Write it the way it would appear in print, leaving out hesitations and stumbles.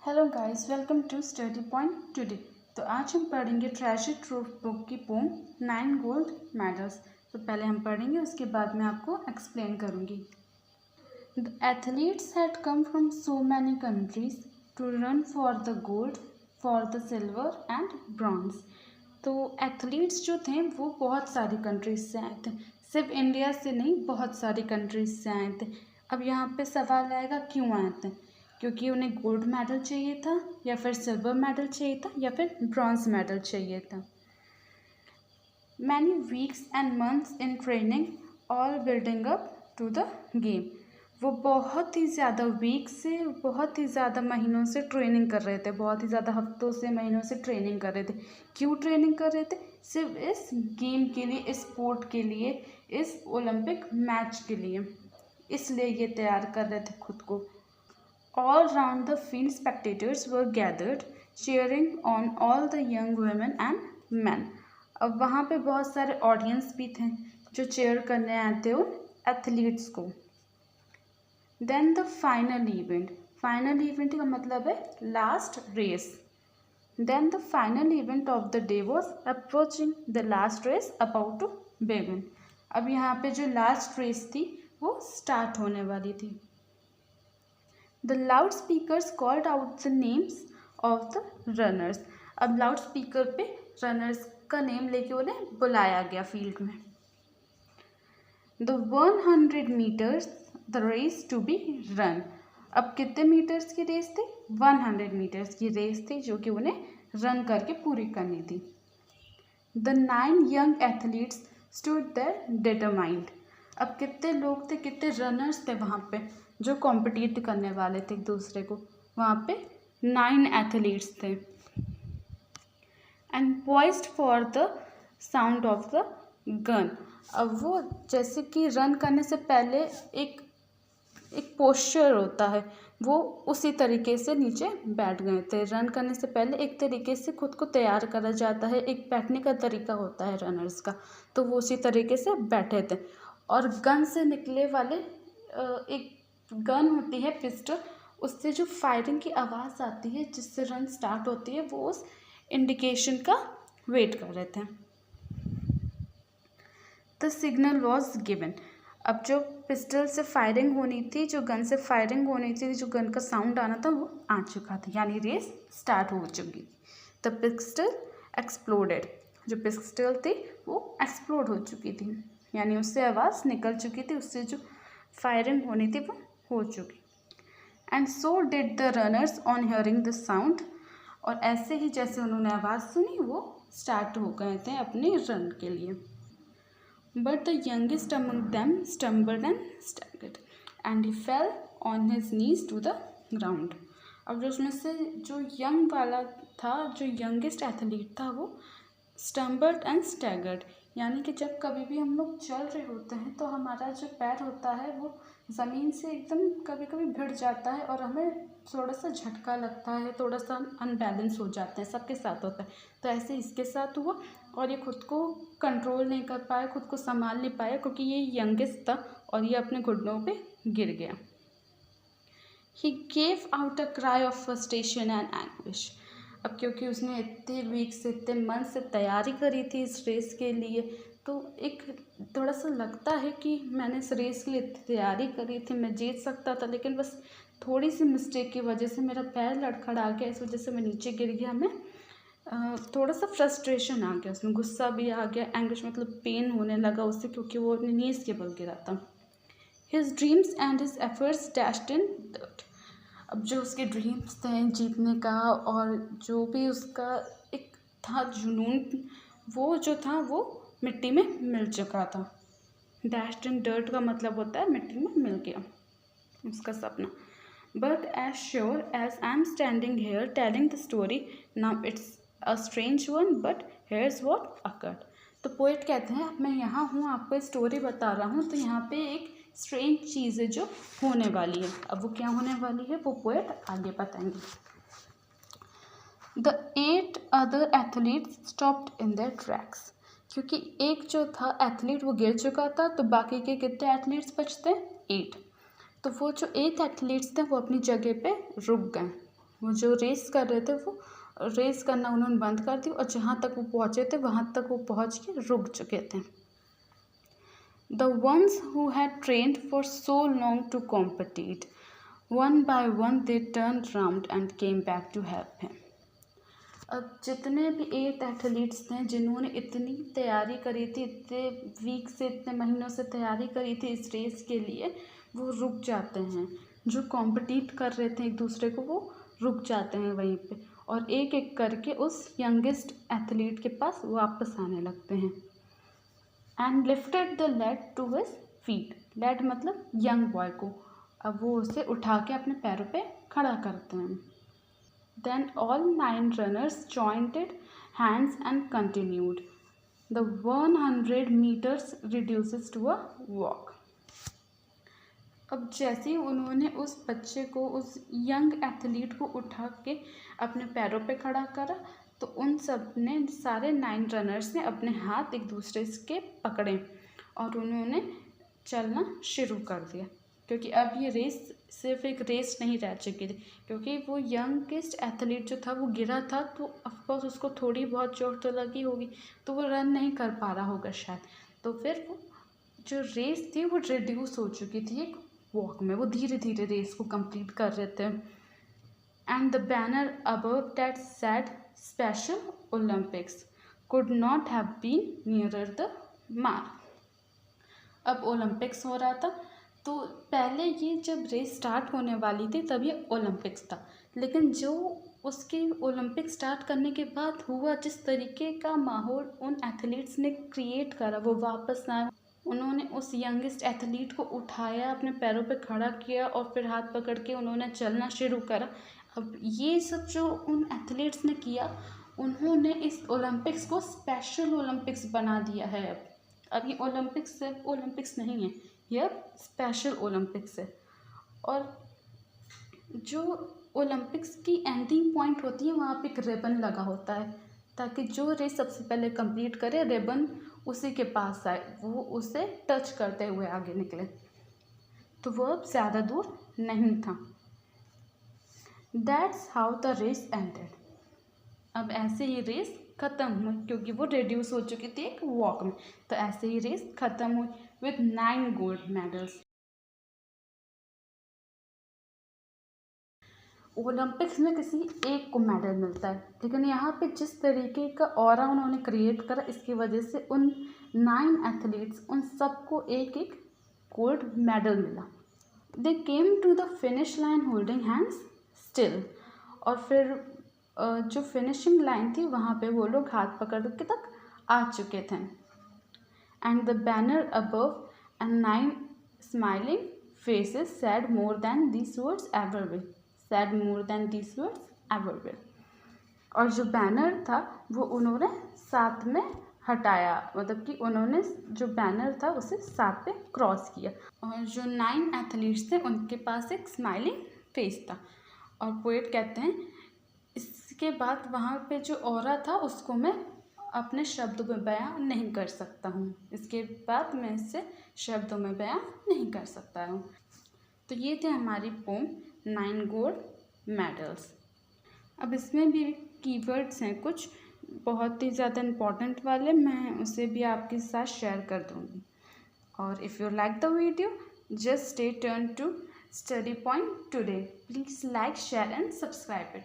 Hello guys, welcome to study point today. तो आज हम पढ़ेंगे ट्रेजर ट्रूथ बुक की पोम 9 गोल्ड मेडल्स। तो पहले हम पढ़ेंगे, उसके बाद मैं आपको एक्सप्लेन करूँगी। The athletes had come from so many countries to run for the gold, for the silver and bronze. तो एथलीट्स जो थे वो बहुत सारी कंट्रीज से आए थे, सिर्फ इंडिया से नहीं, बहुत सारी कंट्रीज से आए थे। अब यहाँ पे सवाल आएगा क्यों आए थे, क्योंकि उन्हें गोल्ड मेडल चाहिए था, या फिर सिल्वर मेडल चाहिए था, या फिर ब्रॉन्ज मेडल चाहिए था। Many weeks and months in training, all building up to the game. वो बहुत ही ज़्यादा वीक से, बहुत ही ज़्यादा महीनों से ट्रेनिंग कर रहे थे, बहुत ही ज़्यादा हफ्तों से, महीनों से ट्रेनिंग कर रहे थे। क्यों ट्रेनिंग कर रहे थे? सिर्फ इस गेम के लिए, इस स्पोर्ट के लिए, इस ओलंपिक मैच के लिए, इसलिए ये तैयार कर रहे थे खुद को। All round the field, spectators were gathered, cheering on all the young women and men. अब वहाँ पे बहुत सारे ऑडियंस भी थे जो चेयर करने आए थे उन एथलीट्स को। Then the final event. Final event का मतलब है last race. Then the final event of the day was approaching, the last race about to begin. अब यहाँ पे जो लास्ट रेस थी वो स्टार्ट होने वाली थी। The loudspeakers called out the names of the runners. अब लाउड स्पीकर पे रनर्स का नेम लेके उन्हें बुलाया गया फील्ड में। The 100 meters the race to be run. अब कितने मीटर्स की रेस थी? 100 मीटर्स की रेस थी जो कि उन्हें रन करके पूरी करनी थी। The 9 young athletes stood there determined. अब कितने लोग थे, कितने रनर्स थे वहाँ पे जो कॉम्पिटिट करने वाले थे एक दूसरे को? वहाँ पे 9 एथलीट्स थे। And poised for the sound of the gun. अब वो जैसे कि रन करने से पहले एक पोस्चर होता है, वो उसी तरीके से नीचे बैठ गए थे। रन करने से पहले एक तरीके से खुद को तैयार करा जाता है, एक बैठने का तरीका होता है रनर्स का, तो वो उसी तरीके से बैठे थे। और गन से निकले वाले एक गन होती है पिस्टल, उससे जो फायरिंग की आवाज़ आती है जिससे रन स्टार्ट होती है, वो उस इंडिकेशन का वेट कर रहे थे। The signal was given. अब जो पिस्टल से फायरिंग होनी थी, जो गन से फायरिंग होनी थी, जो गन का साउंड आना था वो आ चुका था, यानी रेस स्टार्ट हो चुकी थी। The pistol exploded. जो पिस्टल थी वो एक्सप्लोड हो चुकी थी, यानी उससे आवाज़ निकल चुकी थी, उससे जो फायरिंग होनी थी वो हो चुकी। And so did the runners on hearing the sound. और ऐसे ही जैसे उन्होंने आवाज़ सुनी वो स्टार्ट हो गए थे अपने रन के लिए। But the youngest among them stumbled and staggered and he fell on his knees to the ground. अब जो उसमें से जो यंग वाला था, जो यंगेस्ट एथलीट था, वो स्टम्बल्ड एंड स्टैगर्ड, यानी कि जब कभी भी हम लोग चल रहे होते हैं तो हमारा जो पैर होता है वो ज़मीन से एकदम कभी कभी भिड़ जाता है और हमें थोड़ा सा झटका लगता है, थोड़ा सा अनबैलेंस हो जाते हैं, सबके साथ होता है। तो ऐसे इसके साथ हुआ और ये खुद को कंट्रोल नहीं कर पाया, खुद को संभाल नहीं पाया, क्योंकि ये यंगेस्ट था और ये अपने घुटनों पे गिर गया। He gave out a cry of frustration and anguish. अब क्योंकि उसने इतने वीक से, इतने मन से तैयारी करी थी इस रेस के लिए, तो एक थोड़ा सा लगता है कि मैंने इस रेस के लिए तैयारी करी थी, मैं जीत सकता था, लेकिन बस थोड़ी सी मिस्टेक की वजह से मेरा पैर लड़खड़ा गया, इस वजह से मैं नीचे गिर गया। मैं थोड़ा सा फ्रस्ट्रेशन आ गया, उसमें गुस्सा भी आ गया, एंग्विश मतलब पेन होने लगा उससे, क्योंकि वो अपने नीज के बल गिरा था। His dreams and his efforts dashed in dirt. अब जो उसके ड्रीम्स थे जीतने का और जो भी उसका एक था जुनून, वो जो था वो मिट्टी में मिल चुका था। डैश्ड इन डर्ट का मतलब होता है मिट्टी में मिल गया उसका सपना। But as sure as I am standing here telling the story now it's a strange one, but here's what occurred. तो पोएट कहते हैं मैं यहाँ हूँ, आपको स्टोरी बता रहा हूँ, तो यहाँ पे एक स्ट्रेंज चीज़ है जो होने वाली है। अब वो क्या होने वाली है वो पोएट आगे बताएंगे। The 8 other athletes stopped in their tracks. क्योंकि एक जो था एथलीट वो गिर चुका था, तो बाकी के कितने एथलीट्स बचते? 8। तो वो जो 8 एथलीट्स थे वो अपनी जगह पे रुक गए, वो जो रेस कर रहे थे वो रेस करना उन्होंने बंद कर दिया और जहाँ तक वो पहुँचे थे वहाँ तक वो पहुँच के रुक चुके थे। The ones who had trained for so long to compete, one by one they turned round and came back to help him. अब जितने भी 8 एथलीट्स थे जिन्होंने इतनी तैयारी करी थी, इतने वीक से इतने महीनों से तैयारी करी थी इस रेस के लिए, वो रुक जाते हैं। जो कॉम्पिटिट कर रहे थे एक दूसरे को वो रुक जाते हैं वहीं पे और एक एक करके उस यंगेस्ट एथलीट के पास वापस आने लगते हैं। And lifted the lad to his feet, lad मतलब यंग बॉय को, अब वो उसे उठा के अपने पैरों पे खड़ा करते हैं। Then all 9 runners jointed hands and continued the 100 metres reduces to a walk. अब जैसे ही उन्होंने उस बच्चे को, उस यंग एथलीट को उठा के अपने पैरों पे खड़ा करा तो उन सब ने, सारे 9 रनर्स ने अपने हाथ एक दूसरे के पकड़े और उन्होंने चलना शुरू कर दिया, क्योंकि अब ये रेस सिर्फ एक रेस नहीं रह चुकी थी, क्योंकि वो यंगेस्ट एथलीट जो था वो गिरा था तो ऑफकोर्स उसको थोड़ी बहुत चोट तो लगी होगी, तो वो रन नहीं कर पा रहा होगा शायद, तो फिर वो जो रेस थी वो रिड्यूस हो चुकी थी एक वॉक में, वो धीरे धीरे रेस को कंप्लीट कर रहे थे। And the banner above that said special Olympics could not have been nearer the mark. अब ओलंपिक्स हो रहा था, तो पहले ये जब रेस स्टार्ट होने वाली थी तब ये ओलंपिक्स था, लेकिन जो उसके ओलंपिक स्टार्ट करने के बाद हुआ, जिस तरीके का माहौल उन एथलीट्स ने क्रिएट करा, वो वापस आए, उन्होंने उस यंगेस्ट एथलीट को उठाया, अपने पैरों पे खड़ा किया और फिर हाथ पकड़ के उन्होंने चलना शुरू करा। अब ये सब जो उन एथलीट्स ने किया, उन्होंने इस ओलंपिक्स को स्पेशल ओलंपिक्स बना दिया है। अब ये ओलंपिक्स सिर्फ ओलंपिक्स नहीं है, यह स्पेशल ओलंपिक्स है। और जो ओलंपिक्स की एंडिंग पॉइंट होती है वहाँ पे एक रिबन लगा होता है, ताकि जो रेस सबसे पहले कंप्लीट करे रिबन उसी के पास आए, वो उसे टच करते हुए आगे निकले, तो वो अब ज़्यादा दूर नहीं था। That's how the race ended. अब ऐसे ही रेस ख़त्म हुई, क्योंकि वो रिड्यूस हो चुकी थी एक वॉक में, तो ऐसे ही रेस ख़त्म हुई विथ 9 गोल्ड मेडल्स। ओलंपिक्स में किसी एक को मेडल मिलता है, लेकिन यहाँ पे जिस तरीके का ऑरा उन्होंने क्रिएट करा, इसकी वजह से उन 9 एथलीट्स, उन सबको एक एक गोल्ड मेडल मिला। They came to the finish line holding hands still, और फिर जो फिनिशिंग लाइन थी वहाँ पे वो लोग हाथ पकड़ के तक आ चुके थे। And the banner above and 9 smiling faces said more than these words ever will, said more than these words ever will। और जो बैनर था वो उन्होंने साथ में हटाया, मतलब कि उन्होंने जो बैनर था उसे साथ पे क्रॉस किया, और जो 9 एथलीट्स थे उनके पास एक स्माइलिंग फेस था। और पोएट कहते हैं इसके बाद वहाँ पे जो ऑरा था उसको मैं अपने शब्दों में बयां नहीं कर सकता हूँ, इसके बाद मैं इसे शब्दों में बयां नहीं कर सकता हूँ। तो ये थे हमारी पोम 9 गोल्ड मेडल्स। अब इसमें भी कीवर्ड्स हैं कुछ बहुत ही ज़्यादा इम्पॉर्टेंट वाले, मैं उसे भी आपके साथ शेयर कर दूँगी। और if you like the video just stay tuned to Study Point today. Please like, share and subscribe it.